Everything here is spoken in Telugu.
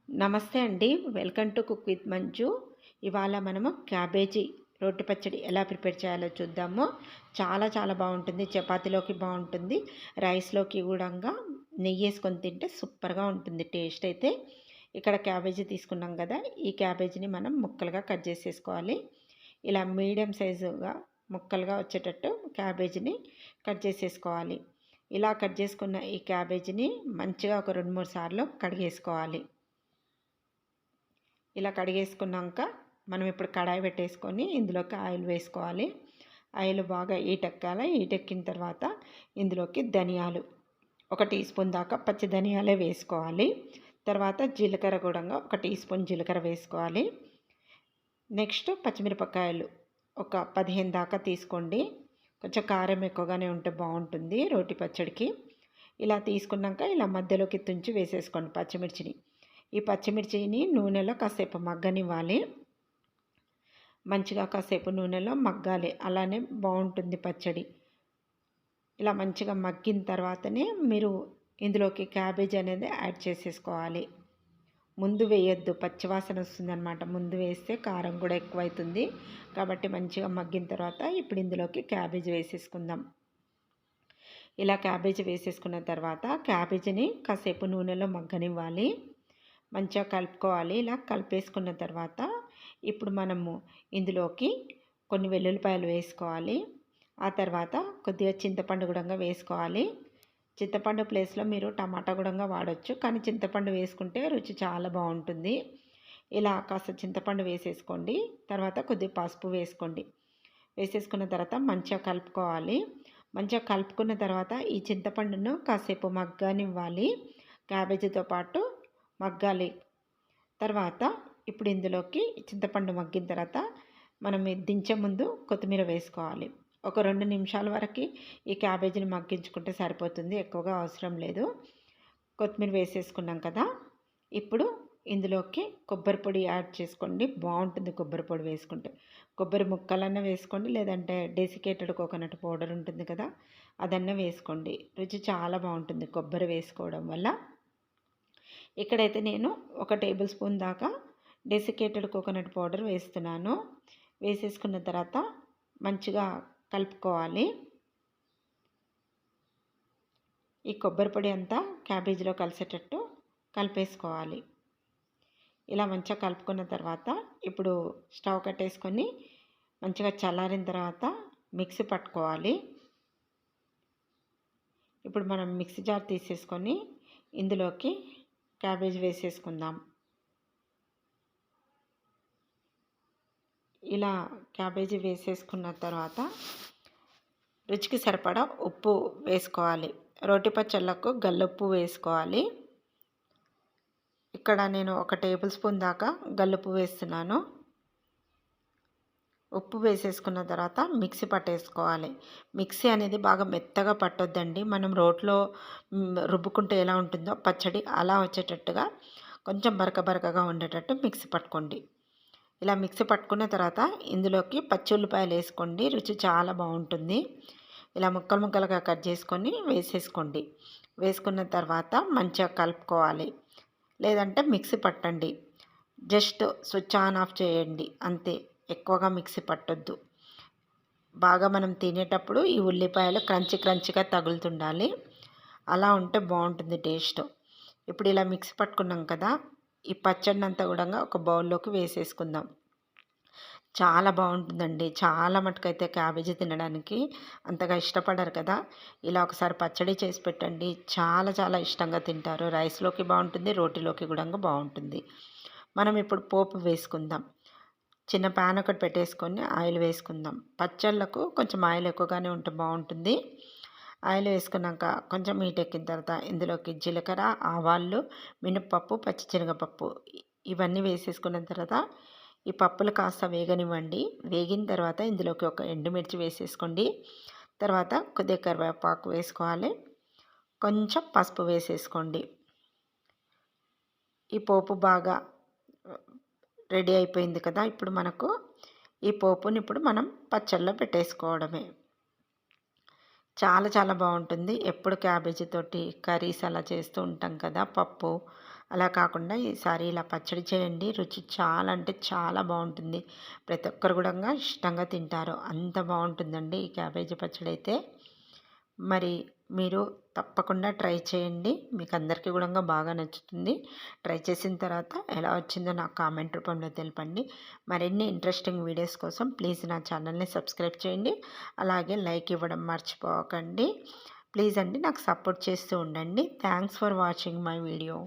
నమస్తే అండి. Welcome to cook with Manju. ఇవాళ మనము క్యాబేజీ రోటి పచ్చడి ఎలా ప్రిపేర్ చేయాలో చూద్దాము. చాలా చాలా బాగుంటుంది. చపాతీలోకి బాగుంటుంది, రైస్లోకి కూడా నెయ్యేసుకొని తింటే సూపర్గా ఉంటుంది టేస్ట్ అయితే. ఇక్కడ క్యాబేజీ తీసుకున్నాం కదా, ఈ క్యాబేజీని మనం ముక్కలుగా కట్ చేసేసుకోవాలి. ఇలా మీడియం సైజుగా ముక్కలుగా వచ్చేటట్టు క్యాబేజీని కట్ చేసేసుకోవాలి. ఇలా కట్ చేసుకున్న ఈ క్యాబేజీని మంచిగా ఒక 2-3 సార్లు కడిగేసుకోవాలి. ఇలా కడిగేసుకున్నాక మనం ఇప్పుడు కడాయి పెట్టేసుకొని ఇందులోకి ఆయిల్ వేసుకోవాలి. ఆయిల్ బాగా ఈటెక్కాలి. ఈటెక్కిన తర్వాత ఇందులోకి ధనియాలు 1 టీ స్పూన్ దాకా పచ్చి ధనియాలే వేసుకోవాలి. తర్వాత జీలకర్ర కూడా 1 టీ స్పూన్ జీలకర్ర వేసుకోవాలి. నెక్స్ట్ పచ్చిమిరపకాయలు ఒక 15 దాకా తీసుకోండి. కొంచెం కారం ఎక్కువగానే ఉంటే బాగుంటుంది రోటి పచ్చడికి. ఇలా తీసుకున్నాక ఇలా మధ్యలోకి తుంచి వేసేసుకోండి పచ్చిమిర్చిని. ఈ పచ్చిమిర్చిని నూనెలో కాసేపు మగ్గనివ్వాలి. మంచిగా కాసేపు నూనెలో మగ్గాలి, అలానే బాగుంటుంది పచ్చడి. ఇలా మంచిగా మగ్గిన తర్వాతనే మీరు ఇందులోకి క్యాబేజ్ అనేది యాడ్ చేసేసుకోవాలి. ముందు వేయొద్దు, పచ్చివాసన వస్తుందన్నమాట. ముందు వేస్తే కారం కూడా ఎక్కువైతుంది. కాబట్టి మంచిగా మగ్గిన తర్వాత ఇప్పుడు ఇందులోకి క్యాబేజ్ వేసేసుకుందాం. ఇలా క్యాబేజ్ వేసేసుకున్న తర్వాత క్యాబేజీని కాసేపు నూనెలో మగ్గనివ్వాలి. మంచిగా కలుపుకోవాలి. ఇలా కలిపేసుకున్న తర్వాత ఇప్పుడు మనము ఇందులోకి కొన్ని వెల్లుల్లిపాయలు వేసుకోవాలి. ఆ తర్వాత కొద్దిగా చింతపండు కూడా వేసుకోవాలి. చింతపండు ప్లేస్లో మీరు టమాటా కూడా వాడచ్చు, కానీ చింతపండు వేసుకుంటే రుచి చాలా బాగుంటుంది. ఇలా కాస్త చింతపండు వేసేసుకోండి. తర్వాత కొద్దిగా పసుపు వేసుకోండి. వేసేసుకున్న తర్వాత మంచిగా కలుపుకోవాలి. మంచిగా కలుపుకున్న తర్వాత ఈ చింతపండును కాసేపు మగ్గనివ్వాలి. క్యాబేజీతో పాటు మగ్గాలి. తర్వాత ఇప్పుడు ఇందులోకి చింతపండు మగ్గిన తర్వాత మనం దించే ముందు కొత్తిమీర వేసుకోవాలి. ఒక 2 నిమిషాల వరకు ఈ క్యాబేజీని మగ్గించుకుంటే సరిపోతుంది, ఎక్కువగా అవసరం లేదు. కొత్తిమీర వేసేసుకున్నాం కదా, ఇప్పుడు ఇందులోకి కొబ్బరి పొడి యాడ్ చేసుకోండి. బాగుంటుంది కొబ్బరి పొడి వేసుకుంటే. కొబ్బరి ముక్కలన్నా వేసుకోండి, లేదంటే డెసికేటెడ్ కోకోనట్ పౌడర్ ఉంటుంది కదా, అదన్నా వేసుకోండి. రుచి చాలా బాగుంటుంది కొబ్బరి వేసుకోవడం వల్ల. ఇక్కడైతే నేను 1 టేబుల్ స్పూన్ దాకా డెసికేటెడ్ కోకోనట్ పౌడర్ వేస్తున్నాను. వేసేసుకున్న తర్వాత మంచిగా కలుపుకోవాలి. ఈ కొబ్బరి పొడి అంతా క్యాబేజీలో కలిసేటట్టు కలిపేసుకోవాలి. ఇలా మంచిగా కలుపుకున్న తర్వాత ఇప్పుడు స్టవ్ కట్టేసుకొని మంచిగా చల్లారిన తర్వాత మిక్సీ పట్టుకోవాలి. ఇప్పుడు మనం మిక్సీ జార్ తీసేసుకొని ఇందులోకి క్యాబేజ్ వేసేసుకుందాం. ఇలా క్యాబేజీ వేసేసుకున్న తర్వాత రుచికి సరిపడా ఉప్పు వేసుకోవాలి. రోటి పచ్చళ్ళకు గల్లుప్పు వేసుకోవాలి. ఇక్కడ నేను 1 టేబుల్ స్పూన్ దాకా గల్లుప్పు వేస్తున్నాను. ఉప్పు వేసేసుకున్న తర్వాత మిక్సీ పట్టేసుకోవాలి. మిక్సీ అనేది బాగా మెత్తగా పట్టొద్దండి. మనం రోట్లో రుబ్బుకుంటే ఎలా ఉంటుందో పచ్చడి అలా వచ్చేటట్టుగా కొంచెం బరకగా ఉండేటట్టు మిక్సీ పట్టుకోండి. ఇలా మిక్సీ పట్టుకున్న తర్వాత ఇందులోకి పచ్చి ఉల్లిపాయలు వేసుకోండి. రుచి చాలా బాగుంటుంది. ఇలా ముక్కలుగా కట్ చేసుకొని వేసేసుకోండి. వేసుకున్న తర్వాత మంచిగా కలుపుకోవాలి, లేదంటే మిక్సీ పట్టండి. జస్ట్ స్విచ్ ఆన్ ఆఫ్ చేయండి అంతే. ఎక్కువగా మిక్సీ పట్టొద్దు. బాగా మనం తినేటప్పుడు ఈ ఉల్లిపాయలు క్రంచిగా తగులుతుండాలి. అలా ఉంటే బాగుంటుంది టేస్ట్. ఇప్పుడు ఇలా మిక్సీ పట్టుకున్నాం కదా, ఈ పచ్చడిని అంతా కూడా ఒక బౌల్లోకి వేసేసుకుందాం. చాలా బాగుంటుందండి. చాలా మటుకైతే క్యాబేజీ తినడానికి అంతగా ఇష్టపడరు కదా, ఇలా ఒకసారి పచ్చడి చేసి పెట్టండి. చాలా చాలా ఇష్టంగా తింటారు. రైస్లోకి బాగుంటుంది, రోటీలోకి కూడా బాగుంటుంది. మనం ఇప్పుడు పోపు వేసుకుందాం. చిన్న ప్యాన్ ఒకటి పెట్టేసుకొని ఆయిల్ వేసుకుందాం. పచ్చళ్ళకు కొంచెం ఆయిల్ ఎక్కువగానే ఉంటే బాగుంటుంది. ఆయిల్ వేసుకున్నాక కొంచెం హీట్ ఎక్కిన తర్వాత ఇందులోకి జీలకర్ర, ఆవాలు, మినపప్పు, పచ్చిశనగపప్పు ఇవన్నీ వేసేసుకున్న తర్వాత ఈ పప్పులు కాస్త వేగనివ్వండి. వేగిన తర్వాత ఇందులోకి ఒక ఎండుమిర్చి వేసేసుకోండి. తర్వాత కొద్దిగా కరివేపాకు వేసుకోవాలి. కొంచెం పసుపు వేసేసుకోండి. ఈ పోపు బాగా రెడీ అయిపోయింది కదా, ఇప్పుడు మనకు ఈ పోపుని ఇప్పుడు మనం పచ్చళ్ళలో పెట్టేసుకోవడమే. చాలా చాలా బాగుంటుంది. ఎప్పుడు క్యాబేజీ తోటి కర్రీస్ అలా చేస్తూ ఉంటాం కదా, పప్పు అలా కాకుండా ఈసారి ఇలా పచ్చడి చేయండి. రుచి చాలా అంటే చాలా బాగుంటుంది. ప్రతి ఒక్కరు కూడా ఇష్టంగా తింటారు. అంత బాగుంటుందండి ఈ క్యాబేజీ పచ్చడి అయితే. మరి మీరు తప్పకుండా ట్రై చేయండి. మీకు అందరికీ కూడా బాగా నచ్చుతుంది. ట్రై చేసిన తర్వాత ఎలా వచ్చిందో నాకు కామెంట్ రూపంలో తెలపండి. మరిన్ని ఇంట్రెస్టింగ్ వీడియోస్ కోసం ప్లీజ్ నా ఛానల్ని సబ్స్క్రైబ్ చేయండి. అలాగే లైక్ ఇవ్వడం మర్చిపోకండి. ప్లీజ్ అండి నాకు సపోర్ట్ చేస్తూ ఉండండి. Thanks for watching my video.